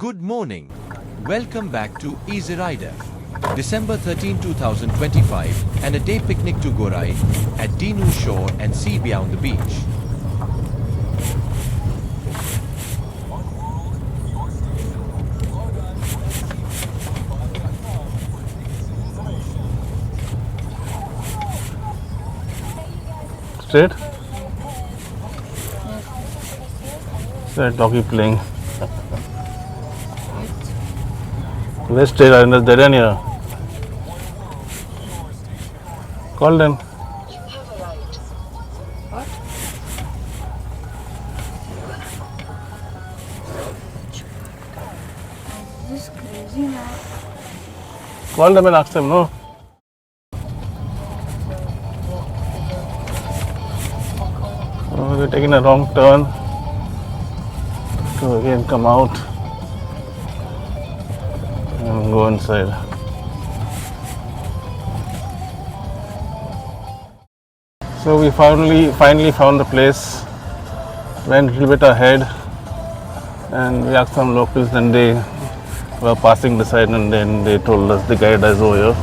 Good morning. Welcome back to Easy Rider. December 13, 2025 and a day picnic to Gorai at Dune shore and see beyond the beach. Straight? That doggy playing. Let's straight and there's dead end here. Call them. What? This is crazy now. Call them and ask them, no? Oh, they're taking a wrong turn. To again come out and go inside. So we finally found the place. Went a little bit ahead and we asked some locals, then they were passing the side and then they told us the guide is over here.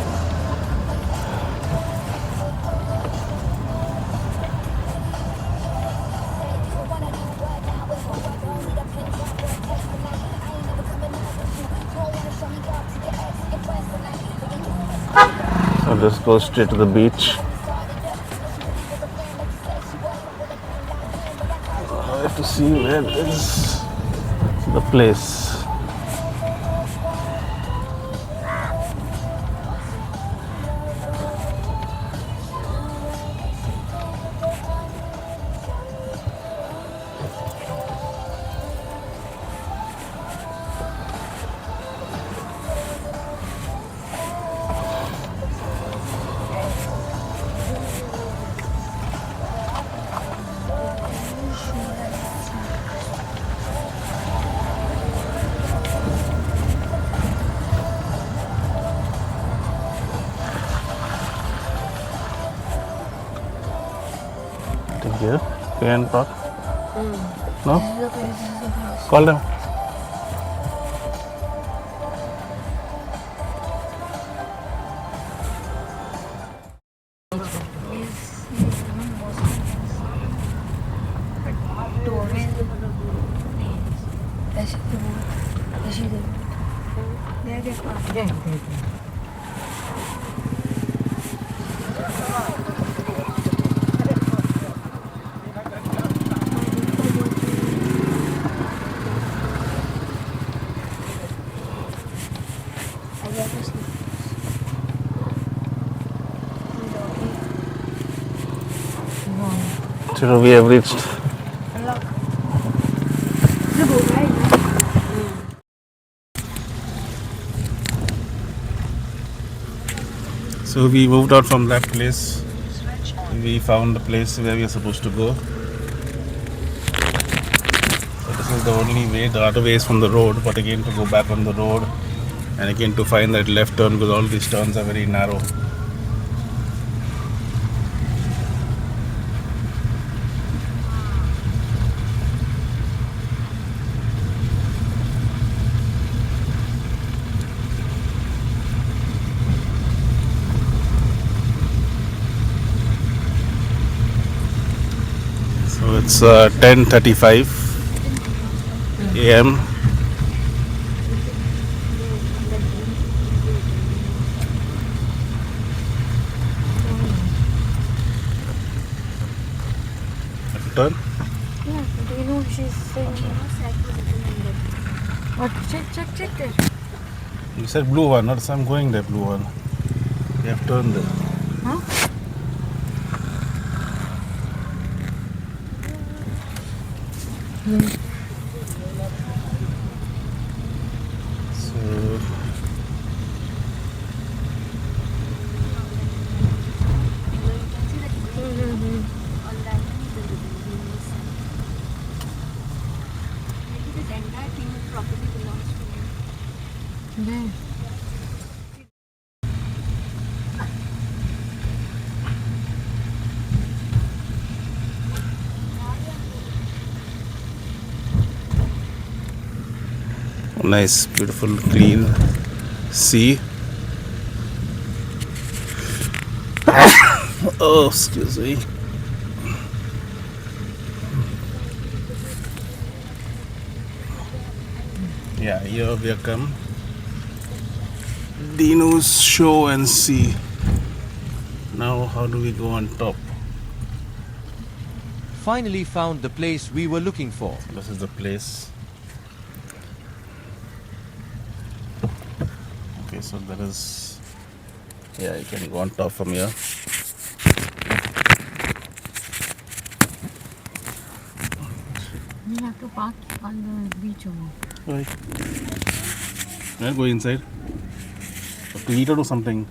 So let's go straight to the beach. I have to see where is the place. Here, pay and park. No? This is the place. Call them. So we have reached. So we moved out from that place. We found the place where we are supposed to go. So this is the only way. The other way is from the road, but again to go back on the road and again to find that left turn because all these turns are very narrow. So it's 10:35 a.m. Turn. Yeah, but you know she's saying what? Check there. You said blue one, not some going there blue one. You have turned there. Huh? So There. Nice, beautiful, clean sea. Oh, excuse me. Yeah, here we come. Dinu's show and sea. Now, how do we go on top? Finally found the place we were looking for. This is the place. Okay, so there is. Yeah, you can go on top from here. We have to park on the beach over. Why? I'll go inside. To eat or do something.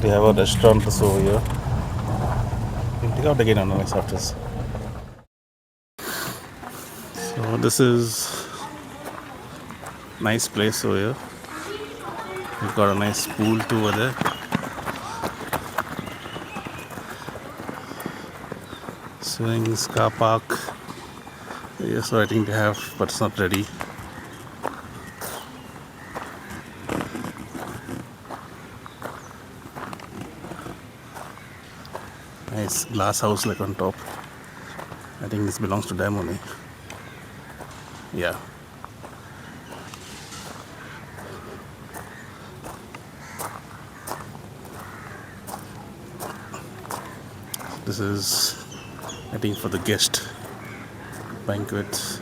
They have a restaurant also over here. We'll take out again on the next after this. So this is nice place over here. We've got a nice pool too over there. Swings, car park. Yes, so I think they have, but it's not ready. Nice glass house like on top. I think this belongs to them only. Yeah. This is, I think, for the guest banquet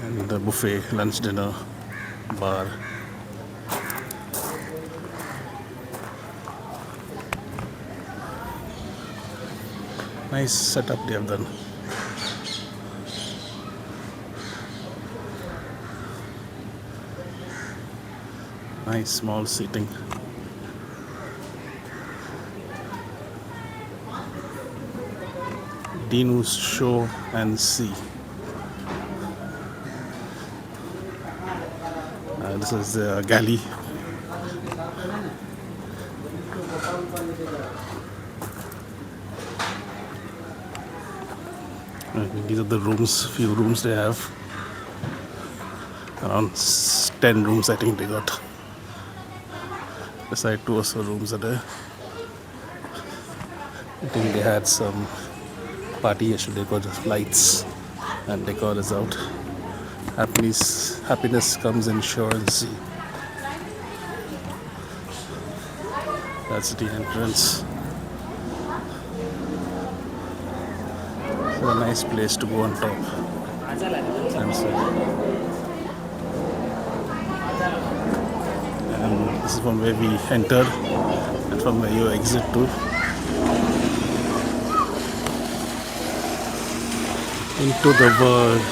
and the buffet, lunch, dinner, bar. Nice setup they have done. Nice small seating. Dinu's show and sea. This is the galley. These are the rooms, few rooms they have. Around 10 rooms I think they got. Beside two or so rooms are there. I think they had some party yesterday because of lights and decor is out. Happiness comes in shore and sea. That's the entrance. It's a nice place to go on top. And this is from where we entered and from where you exit to. Into the world.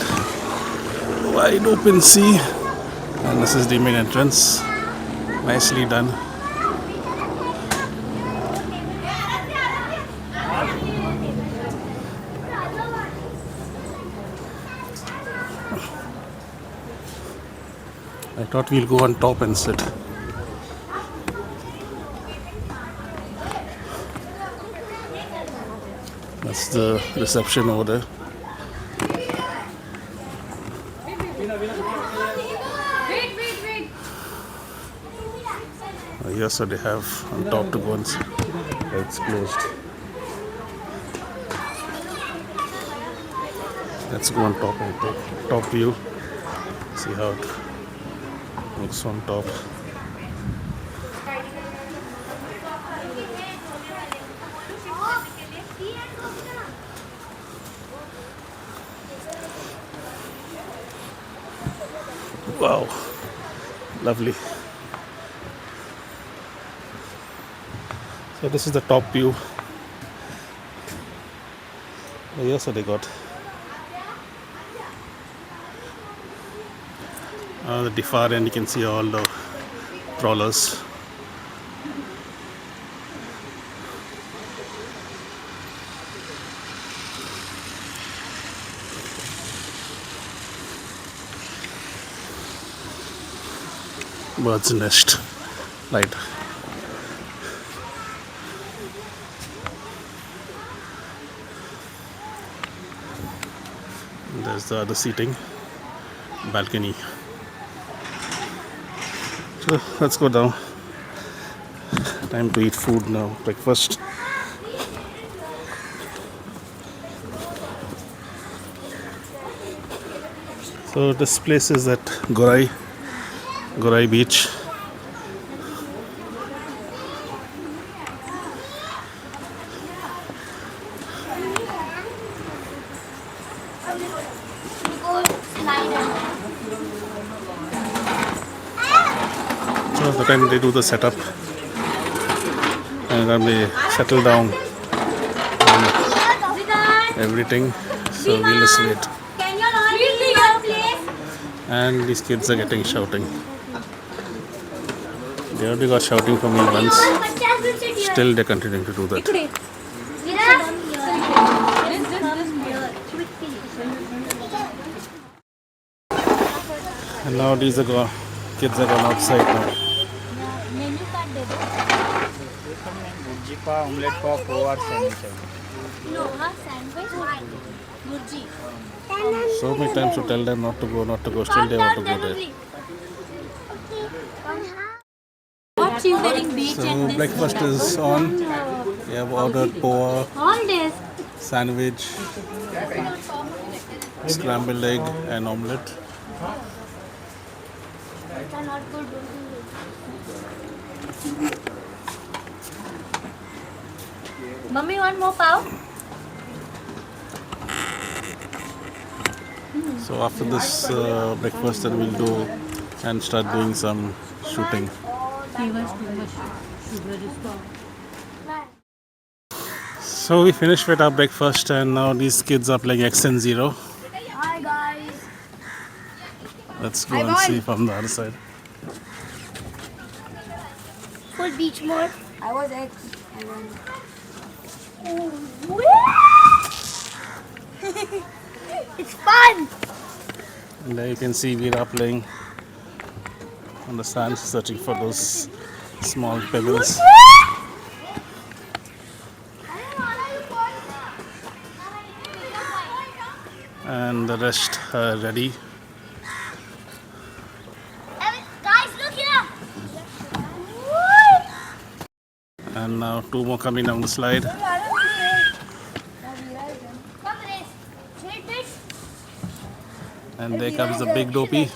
Wide open sea. And this is the main entrance. Nicely done. I thought we'll go on top and sit. That's the reception over there. Here, so they have on top to go and see. It's closed. Let's go on top and take top view. See how it looks on top. Wow, lovely. So this is the top view. Yes, so they got at the far end you can see all the trawlers. bird's nest. Right. There's the other seating, balcony. So let's go down. Time to eat food now, breakfast. So this place is at Gorai beach. So the time they do the setup and then they settle down on everything. So we'll just wait. Can you not leave your place? And these kids are getting shouting. They already got shouting from me once. Still they're continuing to do that. And now these are kids are gone outside now. Menu card दे दो bhurji pav omelette pav poha और sandwich है no हाँ sandwich bhurji So many times to tell them not to go, still they want to go there. What she's wearing beach So and this breakfast is on. We have ordered poha, all days sandwich, scrambled egg and omelette. Mummy want more pav? So after this breakfast then we'll do and start doing some shooting. So we finished with our breakfast and now these kids are playing X and Zero. Hi guys. Let's go and see from the other side. Full beach mode. I was X. It's fun. And there you can see Veera playing on the sand, searching for those small pebbles. And the rest are ready. Guys, look here. And now two more coming down the slide. And there comes the big dopey.